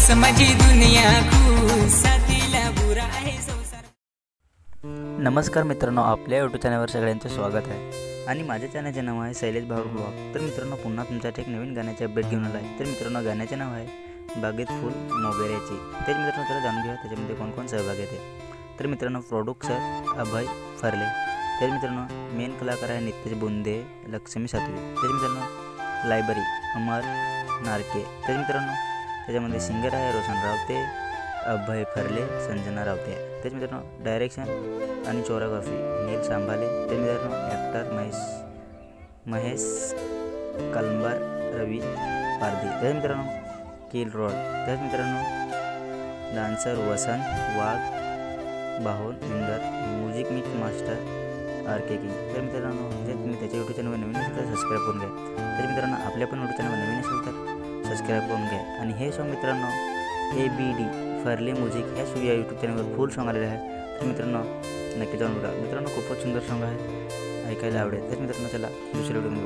खुश माझी दुनिया खुश साथीला बुरा आहे संसार। नमस्कार मित्रांनो, आपल्या यूट्यूब चॅनलवर सगळ्यांचं स्वागत आहे आणि माझ्या चॅनलचे नाव आहे शैलेश भाऊ ब्लॉग। तर मित्रांनो, पुन्हा तुमच्यासाठी एक नवीन गाण्याचे अपडेट घेऊन आला आहे। तर मित्रांनो, गाण्याचे नाव आहे बागेत फुल मोगऱ्याची। तर मित्रांनो, चला जाणून घेऊया त्याच्यामध्ये कोण कोण सहभागी आहे। तर मित्रांनो, प्रोड्युसर अभय फरले। तर मित्रांनो, मेन कलाकार आहे नितेश बोंदे, लक्ष्मी सातवी। तर मित्रांनो, लायब्ररी अमर नारके। तर मित्रांनो, त्याच्यामध्ये सिंगर आहे रोशन रावते, अभय फरले, संजना रावते। तर मित्रांनो, डायरेक्शन आणि कोरिओग्राफी नील सांभाले। तर मित्रांनो, ॲक्टर महेश कलंबर, रवी पारधी। तर मित्रांनो, किल रोड। तर मित्रांनो, डान्सर वसंत वाघ, बाहोन इंदर, music mix master RK king. तर मित्रांनो, जर तुम्ही त्याच्या यूट्यूब चॅनलवर नवीन असेल तर सबस्क्राईब करून घ्या। तर मित्रांनो, आपल्या पण यूट्यूब चॅनलवर नवीन असेल तर सबस्क्राईब करून घ्या। आणि हे सॉन्ग मित्रांनो ABD फरले म्युझिक ह्या यूट्यूब चॅनलवर फुल सॉन्ग आलेले आहे। तर मित्रांनो, नक्की जाऊन बघा। मित्रांनो, खूपच सुंदर सॉन्ग आहे, ऐकायला आवडेल। तर मित्रांनो, चला दुसऱ्या व्हिडिओ